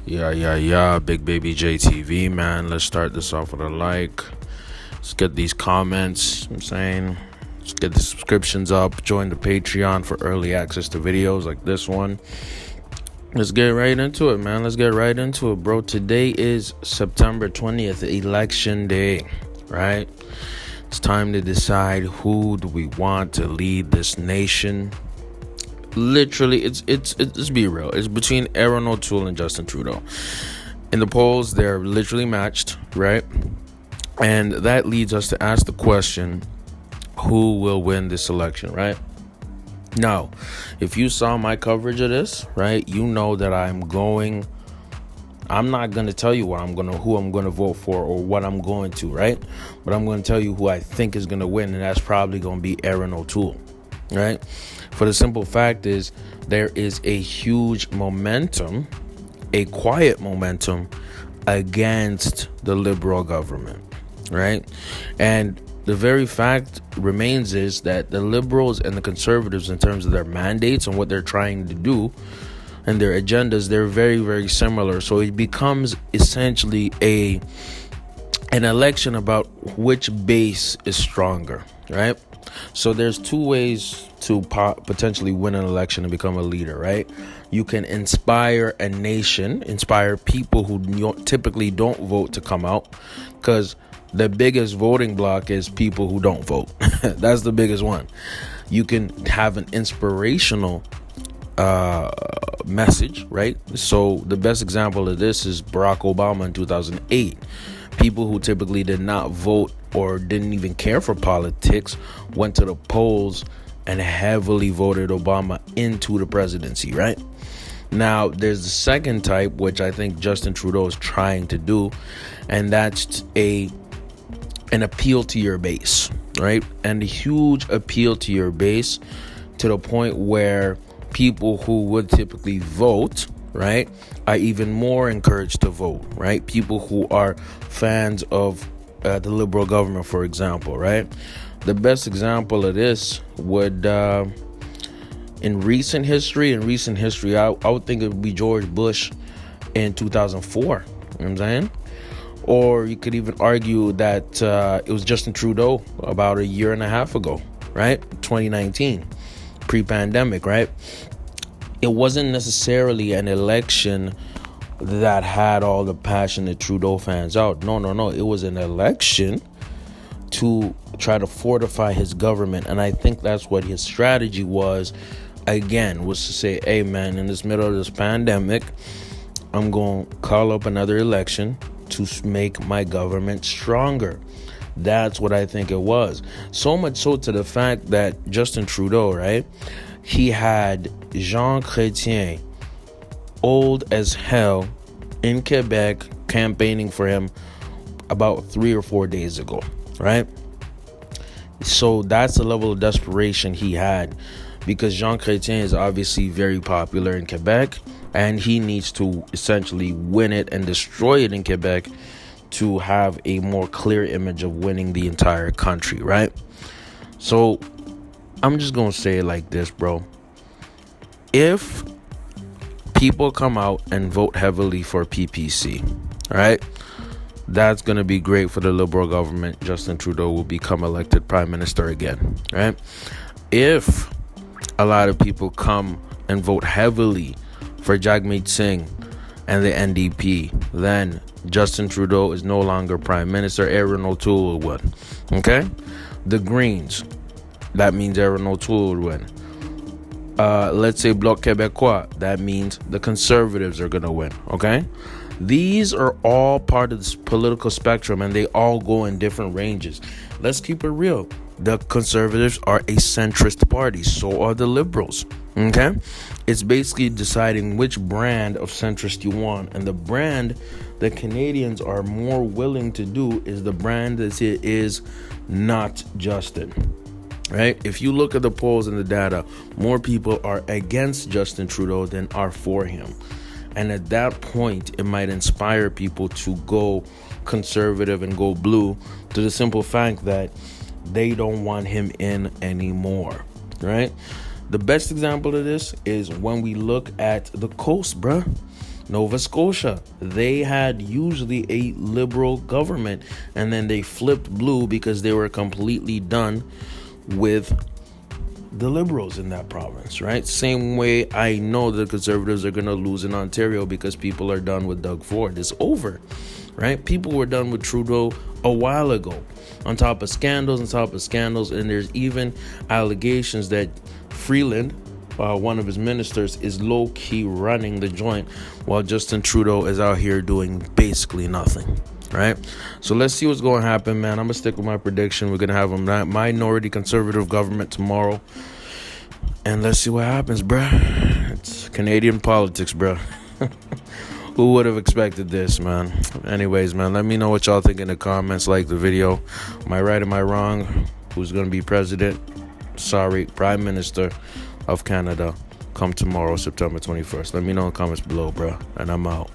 Yeah, Big Baby JTV, man. Let's start this off with a like. Let's get these comments, I'm saying. Let's get the subscriptions up. Join the Patreon for early access to videos like this one. Let's get right into it, man. Let's get right into it, bro. Today is September 20th, election day, right? It's time to decide who do we want to lead this nation. Literally, it's let's be real. It's between Aaron O'Toole and Justin Trudeau. In the polls, they're literally matched, right? And that leads us to ask the question, who will win this election, right? Now, if you saw my coverage of this, right, you know that I'm not going to tell you who I'm going to vote for or what I'm going to, right? But I'm going to tell you who I think is going to win, and that's probably going to be Aaron O'Toole, right? For the simple fact is there is a huge momentum, a quiet momentum against the Liberal government, right? And the very fact remains is that the Liberals and the Conservatives, in terms of their mandates and what they're trying to do and their agendas, they're very, very similar. So it becomes essentially an election about which base is stronger, right? So there's two ways to potentially win an election and become a leader, right? You can inspire a nation, inspire people who typically don't vote to come out, because the biggest voting block is people who don't vote. That's the biggest one. You can have an inspirational message, right? So the best example of this is Barack Obama in 2008. People who typically did not vote or didn't even care for politics went to the polls and heavily voted Obama into the presidency, right? Now, there's the second type, which I think Justin Trudeau is trying to do, and that's an appeal to your base, right? And a huge appeal to your base, to the point where people who would typically vote, right, are even more encouraged to vote, right? People who are fans of the Liberal government, for example, right? The best example of this would, in recent history, I would think it would be George Bush in 2004. You know what I'm saying? Or you could even argue that it was Justin Trudeau about a year and a half ago, right? 2019, pre-pandemic, right? It wasn't necessarily an election that had all the passionate Trudeau fans out. No. It was an election to try to fortify his government. And I think that's what his strategy was, again, was to say, hey, man, in this middle of this pandemic, I'm going to call up another election to make my government stronger. That's what I think it was. So much so to the fact that Justin Trudeau, right, he had Jean Chrétien, old as hell, in Quebec campaigning for him about 3 or 4 days ago, right? So that's the level of desperation he had, because Jean Chrétien is obviously very popular in Quebec, and he needs to essentially win it and destroy it in Quebec to have a more clear image of winning the entire country, right? So I'm just going to say it like this, bro. If people come out and vote heavily for PPC, right, that's going to be great for the Liberal government. Justin Trudeau will become elected prime minister again, right? If a lot of people come and vote heavily for Jagmeet Singh and the NDP, then Justin Trudeau is no longer prime minister. Aaron O'Toole will win. Okay? The Greens, that means Aaron O'Toole will win. Let's say Bloc Québécois, that means the Conservatives are going to win. Okay? These are all part of this political spectrum, and they all go in different ranges. Let's keep it real. The Conservatives are a centrist party. So are the Liberals. Okay? It's basically deciding which brand of centrist you want. And the brand that Canadians are more willing to do is the brand that is not Justin. Right? If you look at the polls and the data, more people are against Justin Trudeau than are for him. And at that point, it might inspire people to go conservative and go blue, to the simple fact that they don't want him in anymore, right? The best example of this is when we look at the coast, bruh. Nova Scotia, they had usually a liberal government, and then they flipped blue because they were completely done with the liberals in that province, right? Same way I know the Conservatives are going to lose in Ontario because people are done with Doug Ford. It's over, right? People were done with Trudeau a while ago, on top of scandals, and there's even allegations that Freeland, one of his ministers, is low-key running the joint while Justin Trudeau is out here doing basically nothing, right? So let's see what's going to happen, man. I'm going to stick with my prediction. We're going to have a minority conservative government tomorrow, and let's see what happens, bruh. It's Canadian politics, bruh. Who would have expected this, man? Anyways, man, let me know what y'all think in the comments. Like the video. Am I right? Am I wrong? Who's going to be president? Sorry, Prime Minister of Canada come tomorrow, September 21st. Let me know in the comments below, bro. And I'm out.